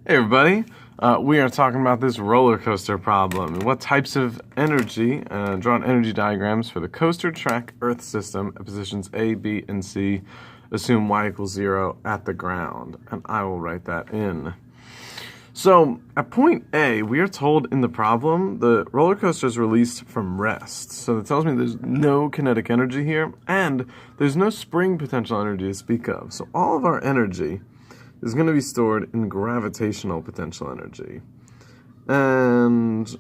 Hey everybody, we are talking about this roller coaster problem and what types of energy, drawn energy diagrams for the coaster track Earth system at positions A, B, and C assume y equals 0 at the ground, and I will write that in. So at point A, we are told in the problem the roller coaster is released from rest. So that tells me there's no kinetic energy here, and there's no spring potential energy to speak of. So all of our energy is going to be stored in gravitational potential energy. And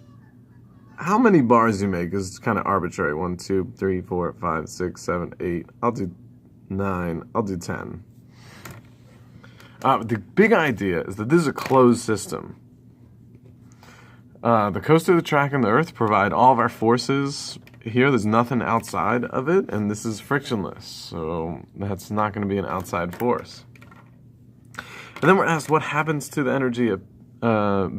how many bars you make is kind of arbitrary. 1, 2, 3, 4, 5, 6, 7, 8. I'll do 9. I'll do 10. The big idea is that this is a closed system. The coaster, the track, and the Earth provide all of our forces. Here, there's nothing outside of it, and this is frictionless. So that's not going to be an outside force. And then we're asked what happens to the energy at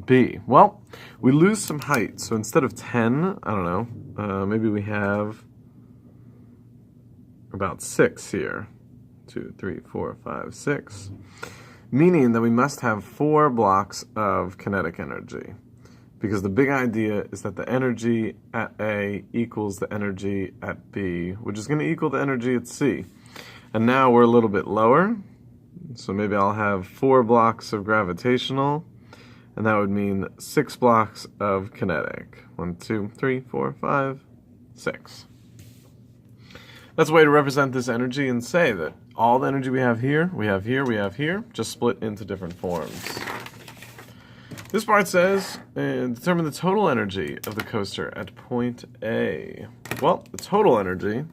B. Well, we lose some height. So instead of 10, I don't know, maybe we have about 6 here. 2, 3, 4, 5, 6. Meaning that we must have 4 blocks of kinetic energy. Because the big idea is that the energy at A equals the energy at B, which is going to equal the energy at C. And now we're a little bit lower. So maybe I'll have 4 blocks of gravitational, and that would mean 6 blocks of kinetic. 1, 2, 3, 4, 5, 6. That's a way to represent this energy and say that all the energy we have here, we have here, we have here, just split into different forms. This part says, determine the total energy of the coaster at point A. Well, the total energy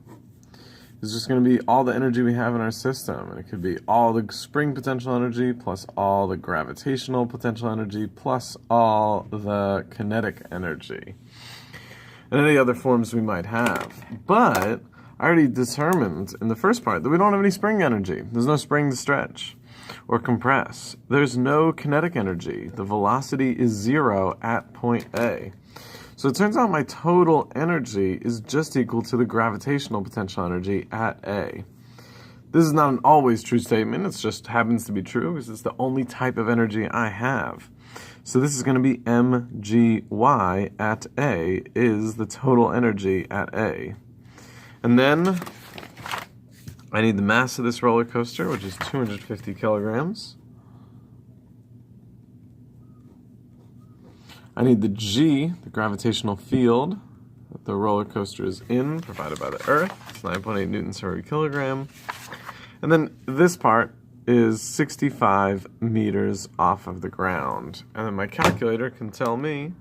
is just going to be all the energy we have in our system. And it could be all the spring potential energy plus all the gravitational potential energy plus all the kinetic energy. And any other forms we might have. But I already determined in the first part that we don't have any spring energy. There's no spring to stretch or compress. There's no kinetic energy. The velocity is 0 at point A. So it turns out my total energy is just equal to the gravitational potential energy at A. This is not an always true statement, it just happens to be true because it's the only type of energy I have. So this is going to be mgy at A is the total energy at A. And then I need the mass of this roller coaster, which is 250 kilograms. I need the G, the gravitational field that the roller coaster is in, provided by the Earth. It's 9.8 newtons per every kilogram. And then this part is 65 meters off of the ground. And then my calculator can tell me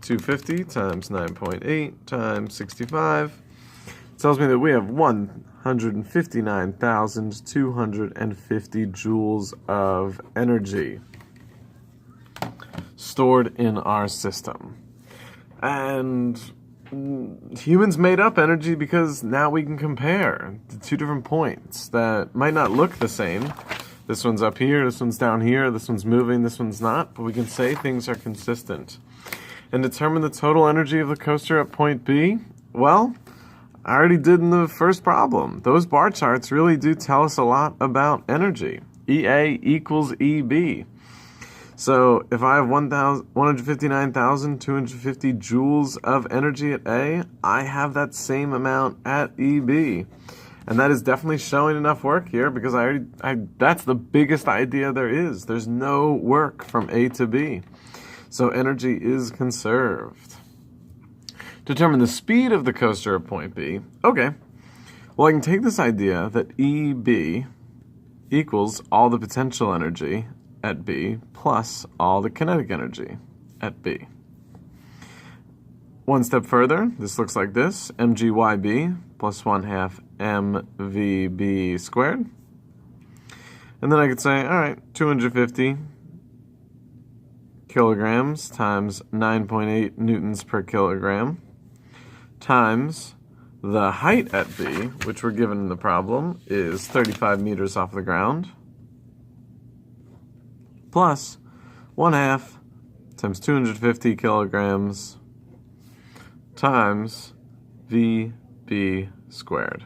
250 times 9.8 times 65 tells me that we have 159,250 joules of energy stored in our system. And humans made up energy because now we can compare the 2 different points that might not look the same. This one's up here, this one's down here, this one's moving, this one's not, but we can say things are consistent. And determine the total energy of the coaster at point B? Well, I already did in the first problem. Those bar charts really do tell us a lot about energy. EA equals EB. So if I have 159,250 joules of energy at A, I have that same amount at EB. And that is definitely showing enough work here because that's the biggest idea there is. There's no work from A to B. So energy is conserved. Determine the speed of the coaster at point B. Okay. Well, I can take this idea that EB equals all the potential energy at B plus all the kinetic energy at B. One step further, this looks like this. mgyb plus 1/2 mvb squared. And then I could say, all right, 250 kilograms times 9.8 newtons per kilogram times the height at B, which we're given in the problem, is 35 meters off the ground, plus 1/2 times 250 kilograms times VB squared.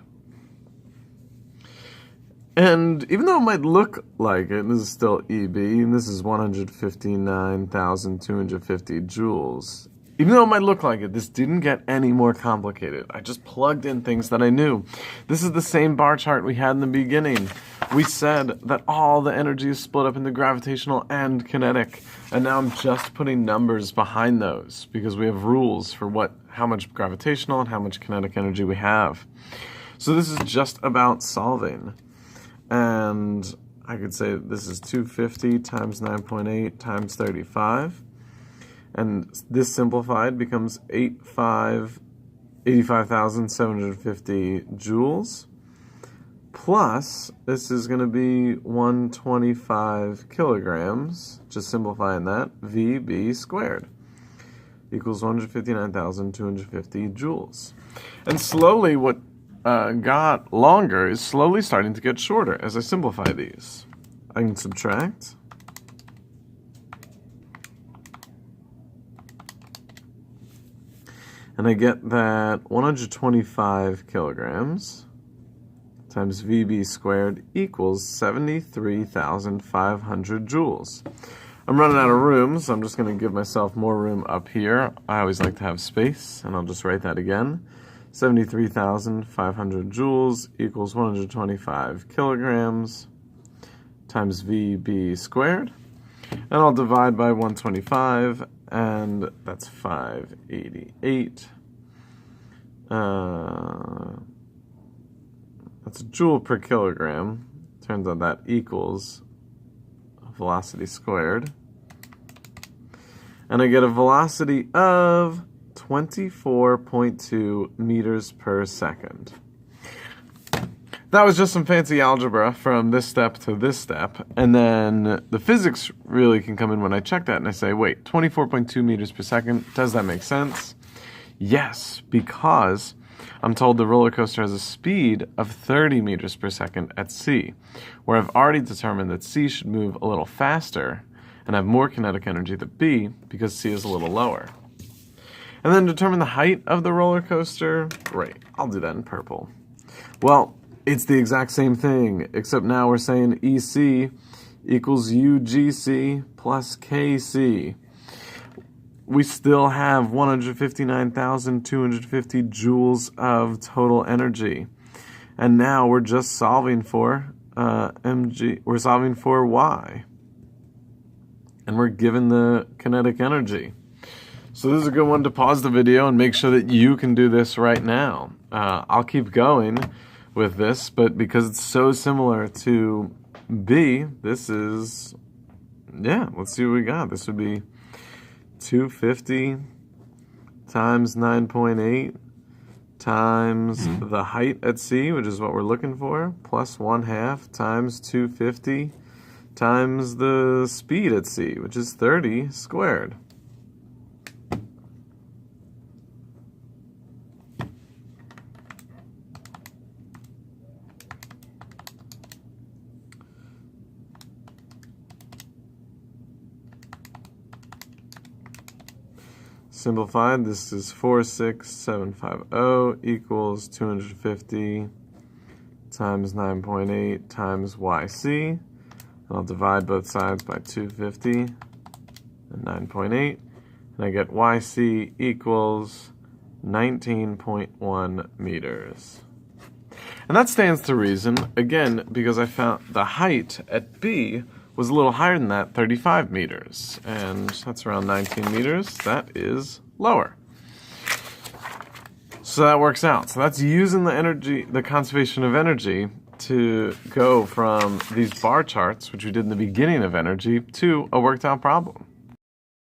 And even though it might look like it, this is still EB, and this is 159,250 joules. Even though it might look like it, this didn't get any more complicated. I just plugged in things that I knew. This is the same bar chart we had in the beginning. We said that all the energy is split up into gravitational and kinetic, and now I'm just putting numbers behind those because we have rules for how much gravitational and how much kinetic energy we have. So this is just about solving. And I could say this is 250 times 9.8 times 35. And this simplified becomes 85,750 joules. Plus, this is going to be 125 kilograms, just simplifying that, VB squared equals 159,250 joules. And slowly what got longer is slowly starting to get shorter as I simplify these. I can subtract. And I get that 125 kilograms times VB squared equals 73,500 joules. I'm running out of room, so I'm just going to give myself more room up here. I always like to have space, and I'll just write that again. 73,500 joules equals 125 kilograms times VB squared. And I'll divide by 125, and that's 588. That's a joule per kilogram. Turns out that equals velocity squared. And I get a velocity of 24.2 meters per second. That was just some fancy algebra from this step to this step, and then the physics really can come in when I check that and I say, wait, 24.2 meters per second, does that make sense? Yes, because I'm told the roller coaster has a speed of 30 meters per second at C, where I've already determined that C should move a little faster and have more kinetic energy than B because C is a little lower. And then determine the height of the roller coaster. Great, I'll do that in purple. Well, it's the exact same thing, except now we're saying EC equals UGC plus KC. We still have 159,250 joules of total energy. And now we're just solving for mg. We're solving for y. And we're given the kinetic energy. So this is a good one to pause the video and make sure that you can do this right now. I'll keep going with this, but because it's so similar to B, this is, let's see what we got. This would be 250 times 9.8 times the height at C, which is what we're looking for, plus 1/2 times 250 times the speed at C, which is 30 squared. Simplified, this is 46750 equals 250 times 9.8 times YC. And I'll divide both sides by 250 and 9.8. And I get YC equals 19.1 meters. And that stands to reason, again, because I found the height at B was a little higher than that, 35 meters, and that's around 19 meters. That is lower. So that works out. So that's using the energy, the conservation of energy, to go from these bar charts, which we did in the beginning of energy, to a worked out problem.